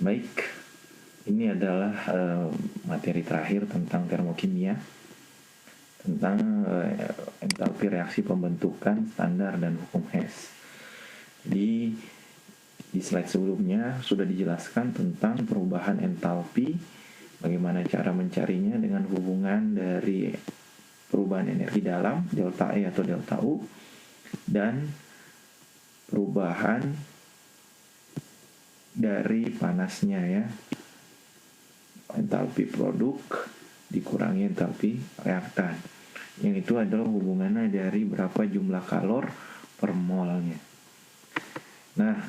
Baik, ini adalah materi terakhir tentang termokimia, tentang entalpi reaksi pembentukan, standar, dan hukum Hess. Jadi di slide sebelumnya sudah dijelaskan tentang perubahan entalpi, bagaimana cara mencarinya dengan hubungan dari perubahan energi dalam, delta E atau delta U, dan perubahan dari panasnya ya, entalpi produk dikurangi entalpi reaktan, yang itu adalah hubungannya dari berapa jumlah kalor per molnya. Nah,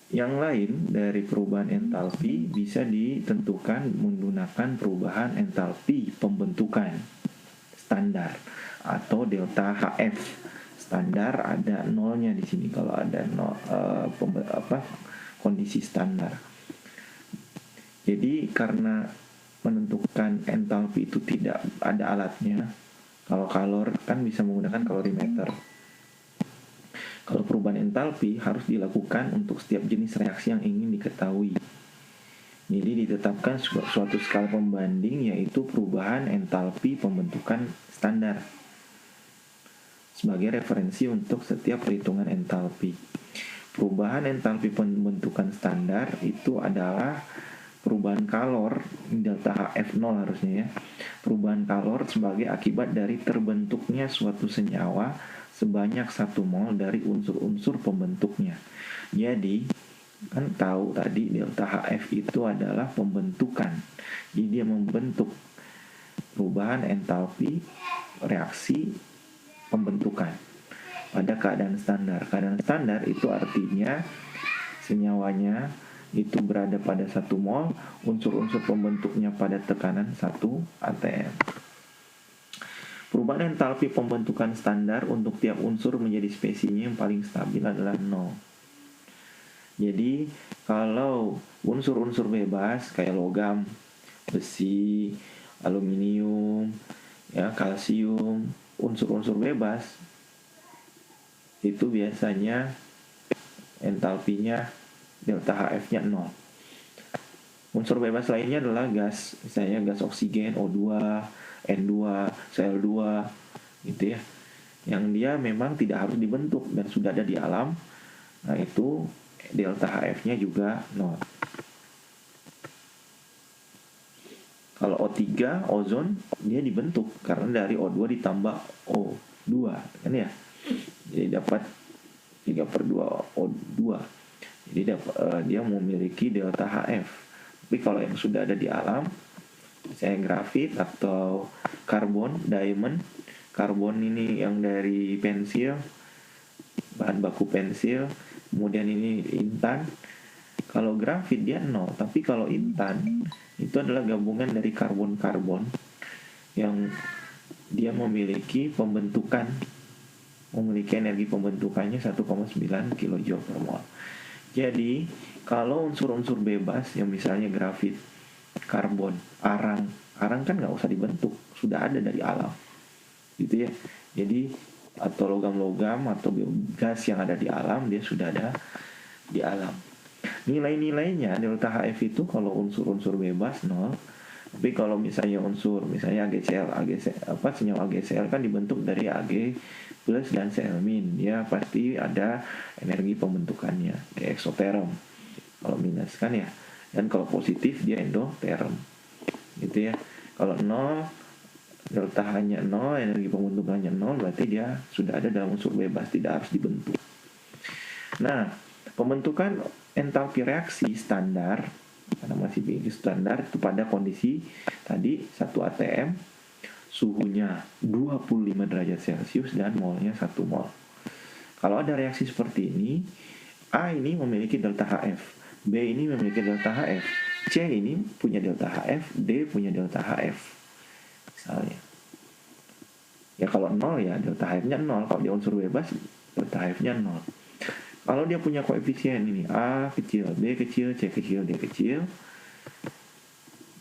yang lain dari perubahan entalpi bisa ditentukan menggunakan perubahan entalpi pembentukan standar atau delta HF. Standar ada nolnya di sini kalau ada kondisi standar. Jadi karena menentukan entalpi itu tidak ada alatnya. Kalau kalor kan bisa menggunakan kalorimeter. Kalau perubahan entalpi harus dilakukan untuk setiap jenis reaksi yang ingin diketahui. Jadi ditetapkan suatu skala pembanding, yaitu perubahan entalpi pembentukan standar sebagai referensi untuk setiap perhitungan entalpi. Perubahan entalpi pembentukan standar itu adalah perubahan kalor, delta HF0 harusnya ya. Perubahan kalor sebagai akibat dari terbentuknya suatu senyawa sebanyak 1 mol dari unsur-unsur pembentuknya. Jadi kan tahu tadi delta HF itu adalah pembentukan. Jadi dia membentuk perubahan entalpi reaksi pembentukan pada keadaan standar. Keadaan standar itu artinya senyawanya itu berada pada 1 mol, unsur-unsur pembentuknya pada tekanan 1 atm. Perubahan entalpi pembentukan standar untuk tiap unsur menjadi spesinya yang paling stabil adalah 0. Jadi kalau unsur-unsur bebas kayak logam, besi, aluminium, ya, kalsium, unsur-unsur bebas itu biasanya entalpinya delta HF-nya 0. Unsur bebas lainnya adalah gas, misalnya gas oksigen O2, N2, Cl2 gitu ya, yang dia memang tidak harus dibentuk dan sudah ada di alam. Nah itu delta HF-nya juga 0. Kalau O3, ozon, dia dibentuk karena dari O2 ditambah O2 kan ya. Jadi dapat 3/2 O2. Jadi dia memiliki delta HF. Tapi kalau yang sudah ada di alam, misalnya grafit atau karbon, diamond, karbon ini yang dari pensil, bahan baku pensil, kemudian ini intan. Kalau grafit dia 0, tapi kalau intan itu adalah gabungan dari karbon-karbon yang dia memiliki energi pembentukannya 1,9 kJ per mol. Jadi kalau unsur-unsur bebas yang misalnya grafit, karbon, arang kan nggak usah dibentuk, sudah ada dari alam, gitu ya. Jadi atau logam-logam atau gas yang ada di alam dia sudah ada di alam. Nilai-nilainya delta HF itu kalau unsur-unsur bebas 0. Tapi kalau misalnya AgCl, senyawa AgCl kan dibentuk dari Ag plus dan Cl min, ya pasti ada energi pembentukannya, eksoterm. Kalau minus kan ya, dan kalau positif dia endoterm, gitu ya. Kalau 0, delta H-nya 0, energi pembentukannya 0, berarti dia sudah ada dalam unsur bebas, tidak harus dibentuk. Nah, pembentukan entalpi reaksi standar, karena masih begitu standar, itu pada kondisi tadi 1 atm, suhunya 25 derajat Celcius dan molnya 1 mol. Kalau ada reaksi seperti ini, A ini memiliki delta HF, B ini memiliki delta HF, C ini punya delta HF, D punya delta HF misalnya. Ya kalau 0 ya delta HF-nya 0, kalau dia unsur bebas delta HF-nya 0. Kalau dia punya koefisien ini A kecil, B kecil, C kecil, D kecil,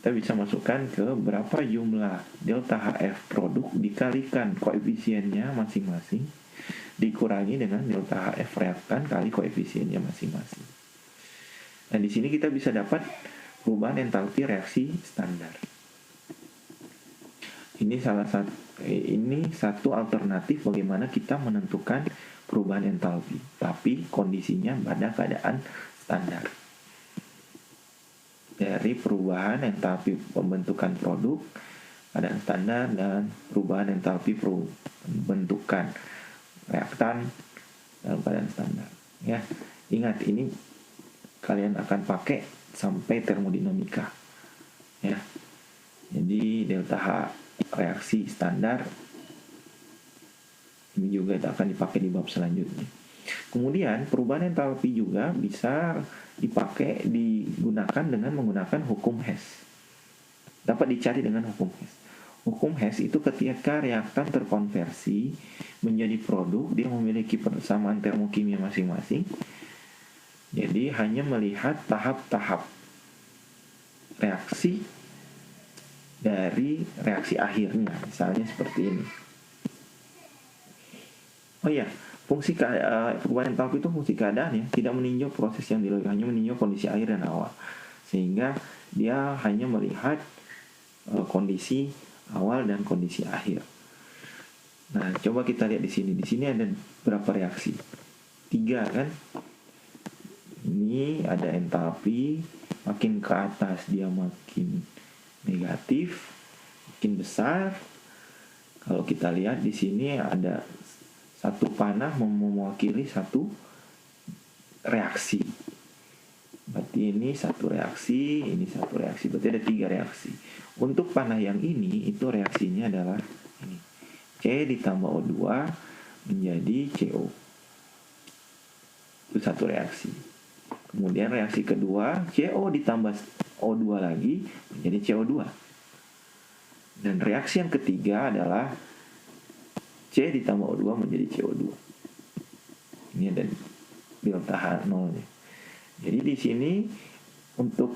kita bisa masukkan ke berapa jumlah delta HF produk dikalikan koefisiennya masing-masing, dikurangi dengan delta HF reaktan kali koefisiennya masing-masing. Nah, di sini kita bisa dapat perubahan entalpi reaksi standar. Ini satu alternatif bagaimana kita menentukan perubahan entalpi, tapi kondisinya pada keadaan standar. Dari perubahan entalpi pembentukan produk keadaan standar dan perubahan entalpi pembentukan reaktan dalam keadaan standar. Ya, ingat ini kalian akan pakai sampai termodinamika. Ya, jadi delta H reaksi standar ini juga akan dipakai di bab selanjutnya. Kemudian perubahan entalpi juga bisa digunakan dengan menggunakan hukum Hess. Dapat dicari dengan hukum Hess. Hukum Hess itu ketika reaktan terkonversi menjadi produk, dia memiliki persamaan termokimia masing-masing. Jadi hanya melihat tahap-tahap reaksi dari reaksi akhirnya, misalnya seperti ini. Oh iya, fungsi perubahan entalpi itu fungsi keadaan ya, tidak meninjau proses yang dilalui, hanya meninjau kondisi akhir dan awal, sehingga dia hanya melihat kondisi awal dan kondisi akhir. Nah, coba kita lihat di sini. Di sini ada berapa reaksi? 3 kan? Ini ada entalpi, makin ke atas dia makin negatif, makin besar. Kalau kita lihat di sini ada satu panah mewakili satu reaksi. Berarti ini satu reaksi, ini satu reaksi. Berarti ada 3 reaksi. Untuk panah yang ini, itu reaksinya adalah ini. C ditambah O2 menjadi CO. Itu satu reaksi. Kemudian reaksi kedua, CO ditambah O2 lagi menjadi CO2. Dan reaksi yang ketiga adalah C ditambah O2 menjadi CO2. Ini ada delta H0-nya. Jadi di sini untuk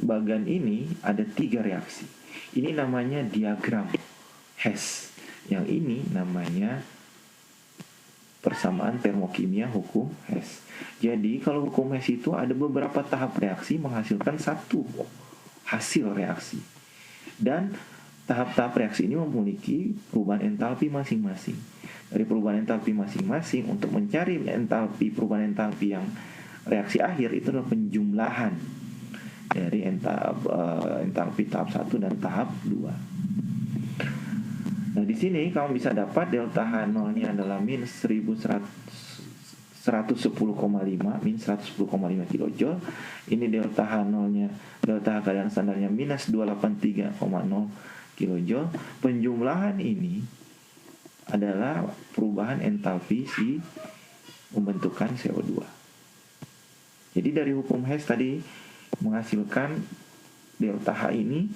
bagian ini ada 3 reaksi. Ini namanya diagram Hess. Yang ini namanya persamaan termokimia hukum Hess. Jadi kalau hukum Hess itu ada beberapa tahap reaksi menghasilkan satu hasil reaksi. Dan tahap-tahap reaksi ini memiliki perubahan entalpi masing-masing. Dari perubahan entalpi masing-masing untuk mencari perubahan entalpi yang reaksi akhir itu adalah penjumlahan dari entalpi tahap 1 dan tahap 2. Nah, di sini kamu bisa dapat delta H0-nya adalah min 110,5 kJ. Ini delta H0-nya, delta H keadaan standarnya minus 283,0 kJ. Penjumlahan ini adalah perubahan entalpi si pembentukan CO2. Jadi dari hukum Hess tadi menghasilkan delta H ini,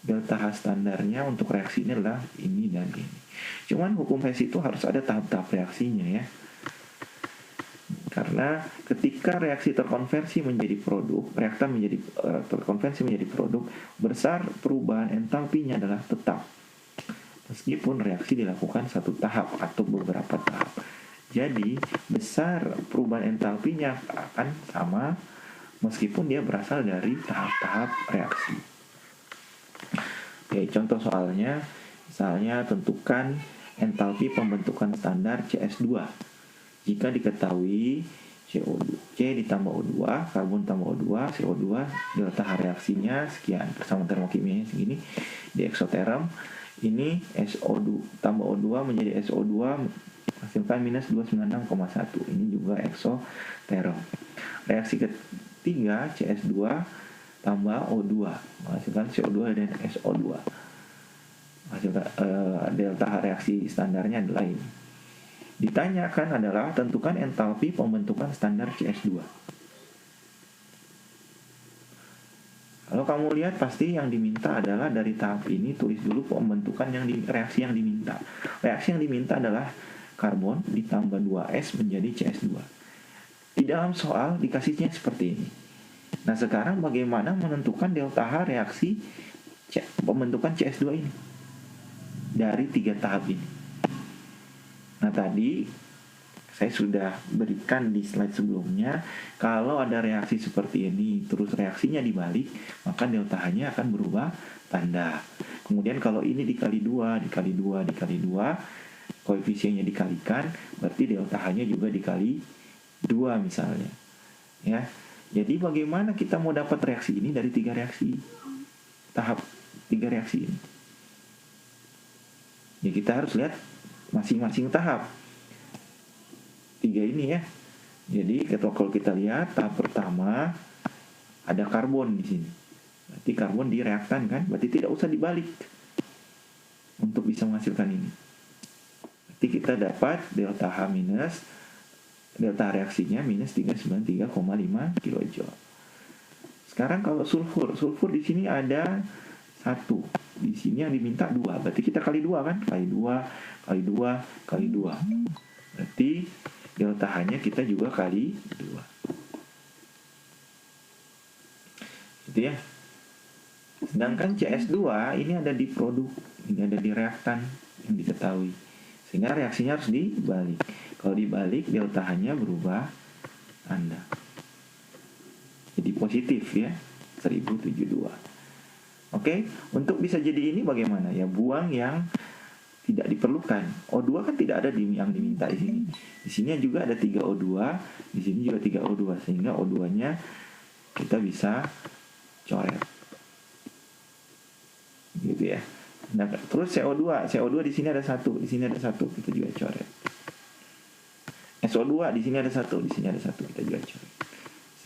delta H standarnya untuk reaksi ini adalah ini dan ini. Cuman hukum Hess itu harus ada tahap-tahap reaksinya ya. Karena ketika reaksi terkonversi menjadi produk, reaktan menjadi terkonversi menjadi produk, besar perubahan entalpinya adalah tetap. Meskipun reaksi dilakukan satu tahap atau beberapa tahap. Jadi besar perubahan entalpinya akan sama meskipun dia berasal dari tahap-tahap reaksi. Oke, contoh soalnya, misalnya tentukan entalpi pembentukan standar CS2. Jika diketahui CO2, C ditambah O2, karbon tambah O2, CO2, delta H reaksinya sekian, persamaan termokimianya segini, di eksoterm, ini SO2 tambah O2 menjadi SO2 hasilkan minus 296,1. Ini juga eksoterm. Reaksi ketiga CS2 tambah O2 menghasilkan CO2 dan SO2. Hasilkan delta H reaksi standarnya adalah ini. Ditanyakan adalah tentukan entalpi pembentukan standar CS2. Kalau kamu lihat pasti yang diminta adalah dari tahap ini tulis dulu pembentukan reaksi yang diminta. Reaksi yang diminta adalah karbon ditambah 2S menjadi CS2. Di dalam soal dikasihnya seperti ini. Nah, sekarang bagaimana menentukan delta H reaksi pembentukan CS2 ini dari 3 tahap ini? Nah, tadi saya sudah berikan di slide sebelumnya. Kalau ada reaksi seperti ini, terus reaksinya dibalik, maka delta H-nya akan berubah tanda. Kemudian kalau ini dikali 2, dikali 2, dikali 2, koefisiennya dikalikan, berarti delta H-nya juga dikali 2 misalnya. Ya. Jadi bagaimana kita mau dapat reaksi ini dari 3 reaksi? Tahap 3 reaksi ini. Ya kita harus lihat masing-masing tahap. 3 ini ya. Jadi kalau kita lihat tahap pertama ada karbon di sini. Berarti karbon direaktan kan? Berarti tidak usah dibalik untuk bisa menghasilkan ini. Berarti kita dapat delta H minus delta reaksinya minus 393,5 kJ. Sekarang kalau sulfur di sini ada 1. Di sini yang diminta 2. Berarti kita kali 2 kan? Kali 2, kali 2, kali 2. Berarti delta H-nya kita juga kali 2. Gitu ya. Sedangkan CS2 ini ada di produk, ini ada di reaktan yang diketahui. Sehingga reaksinya harus dibalik. Kalau dibalik delta H-nya berubah tanda. Jadi positif ya, 1072. Oke, untuk bisa jadi ini bagaimana? Ya buang yang tidak diperlukan. O2 kan tidak ada yang diminta di sini. Di sini juga ada 3O2, di sini juga 3O2 sehingga O2-nya kita bisa coret. Gitu ya. Nah, terus CO2 di sini ada 1, di sini ada 1, kita juga coret. SO2 di sini ada 1, di sini ada 1, kita juga coret.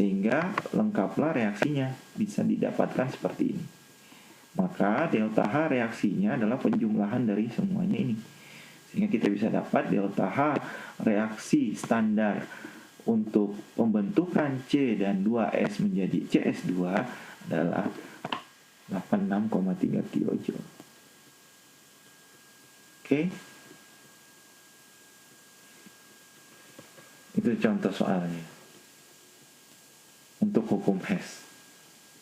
Sehingga lengkaplah reaksinya, bisa didapatkan seperti ini. Maka delta H reaksinya adalah penjumlahan dari semuanya ini. Sehingga kita bisa dapat delta H reaksi standar untuk pembentukan C dan 2S menjadi CS2 adalah 86,3 kJ. Oke. Itu contoh soalnya. Untuk hukum Hess.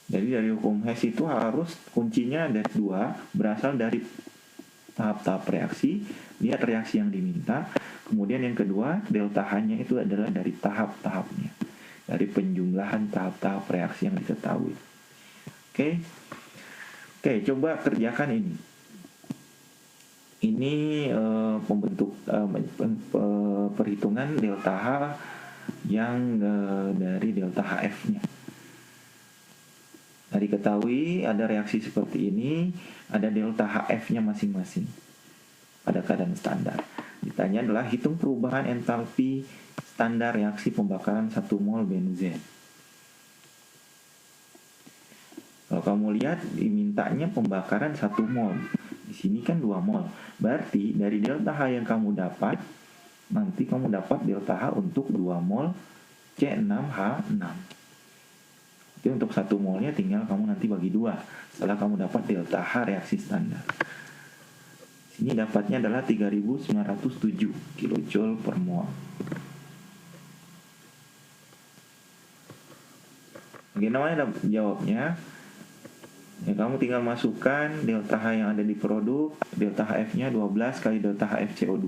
Jadi dari hukum Hess itu harus kuncinya ada 2, berasal dari tahap-tahap reaksi, lihat reaksi yang diminta. Kemudian yang kedua, delta H-nya itu adalah dari tahap-tahapnya, dari penjumlahan tahap-tahap reaksi yang diketahui. Oke, coba kerjakan ini. Ini perhitungan delta H yang dari delta HF-nya. Nah, diketahui ada reaksi seperti ini, ada delta HF-nya masing-masing pada keadaan standar. Ditanya adalah hitung perubahan entalpi standar reaksi pembakaran 1 mol benzen. Kalau kamu lihat dimintanya pembakaran 1 mol. Di sini kan 2 mol. Berarti dari delta H yang kamu dapat, nanti kamu dapat delta H untuk 2 mol C6H6. Jadi untuk 1 molnya tinggal kamu nanti bagi 2 setelah kamu dapat delta H reaksi standar. Sini dapatnya adalah 3907 kJ per mol. Bagaimana jawabnya? Ya, kamu tinggal masukkan delta H yang ada di produk, delta HF-nya 12 kali delta HF CO2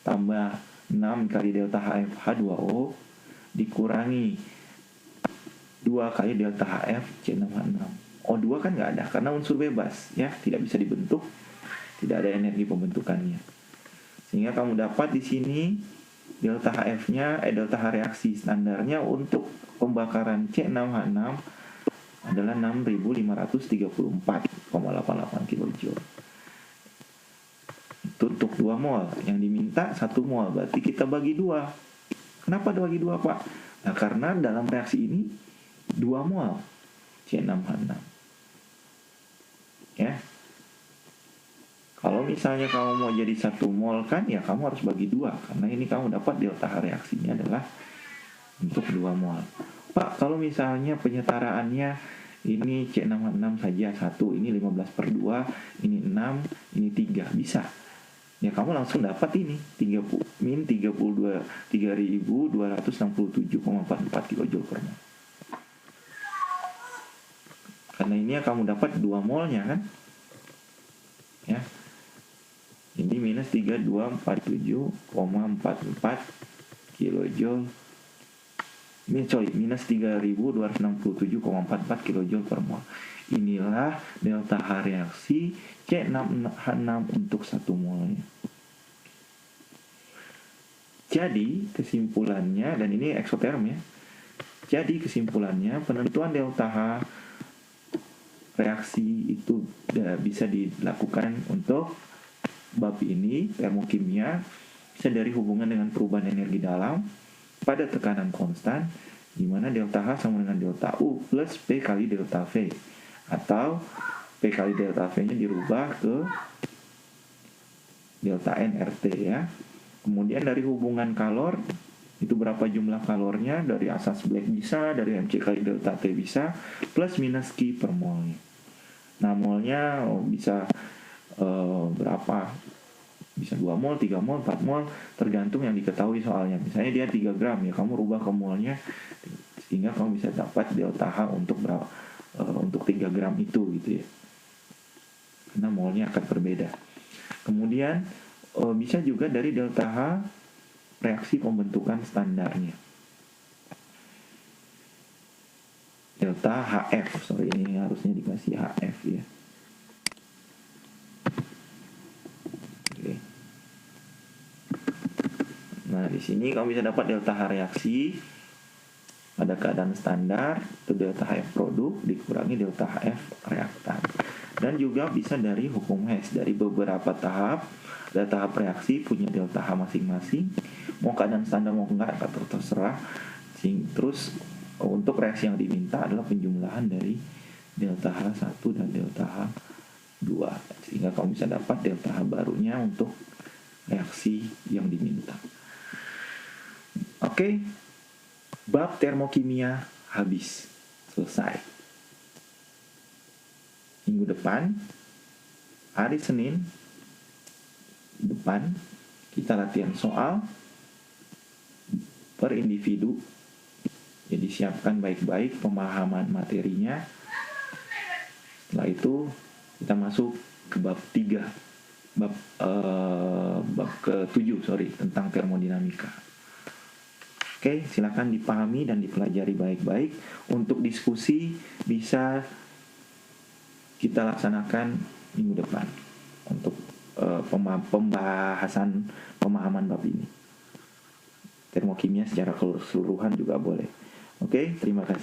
tambah 6 kali delta HF H2O dikurangi 2 kali delta HF C6H6. O2 kan nggak ada karena unsur bebas ya, tidak bisa dibentuk, tidak ada energi pembentukannya. Sehingga kamu dapat di sini delta HF-nya delta H reaksi standarnya untuk pembakaran C6H6 adalah 6534,88 kJ. Itu untuk 2 mol, yang diminta 1 mol, berarti kita bagi 2. Kenapa bagi 2, Pak? Nah, karena dalam reaksi ini 2 mol C6H6. Ya. Kalau misalnya kamu mau jadi 1 mol kan ya kamu harus bagi 2 karena ini kamu dapat delta H reaksinya adalah untuk 2 mol. Pak, kalau misalnya penyetaraannya ini C6H6 saja 1, ini 15/2, ini 6, ini 3, bisa. Ya kamu langsung dapat ini 3267,44 kJ per mol. Karena ini kamu dapat 2 molnya kan? Ya. Ini minus 3247,44 kilojoule. Minus 3267,44 kilojoule per mol. Inilah delta H reaksi C6H6 untuk 1 molnya. Jadi kesimpulannya, dan ini eksoterm ya. Jadi kesimpulannya, penentuan delta H reaksi itu bisa dilakukan untuk bab ini, termokimia, bisa dari hubungan dengan perubahan energi dalam pada tekanan konstan, di mana delta H sama dengan delta U plus P kali delta V, atau P kali delta V-nya dirubah ke delta N RT ya. Kemudian dari hubungan kalor, itu berapa jumlah kalornya, dari asas Black bisa, dari Mc kali delta T bisa, plus minus Q per molnya. Nah, molnya bisa berapa? Bisa 2 mol, 3 mol, 4 mol, tergantung yang diketahui soalnya. Misalnya dia 3 gram ya, kamu rubah ke molnya sehingga kamu bisa dapat delta H untuk 3 gram itu gitu ya. Karena molnya akan berbeda. Kemudian bisa juga dari delta H reaksi pembentukan standarnya. Delta HF, sorry ini harusnya dikasih HF ya. Oke. Nah, di sini kamu bisa dapat delta H reaksi pada keadaan standar, itu delta HF produk dikurangi delta HF reaktan. Dan juga bisa dari hukum Hess, dari beberapa tahap, ada tahap reaksi punya delta H masing-masing, mau keadaan standar mau enggak atau terserah. Terus untuk reaksi yang diminta adalah penjumlahan dari delta H1 dan delta H2, sehingga kamu bisa dapat delta H barunya untuk reaksi yang diminta. Oke, bab termokimia habis, selesai. Minggu depan, hari Senin depan, kita latihan soal per individu. Jadi siapkan baik-baik pemahaman materinya. Setelah itu kita masuk ke bab 3, bab ke-7 tentang termodinamika. Oke, silakan dipahami dan dipelajari baik-baik. Untuk diskusi bisa kita laksanakan minggu depan untuk pembahasan pemahaman bab ini. Termokimia secara keseluruhan juga boleh. Oke, terima kasih.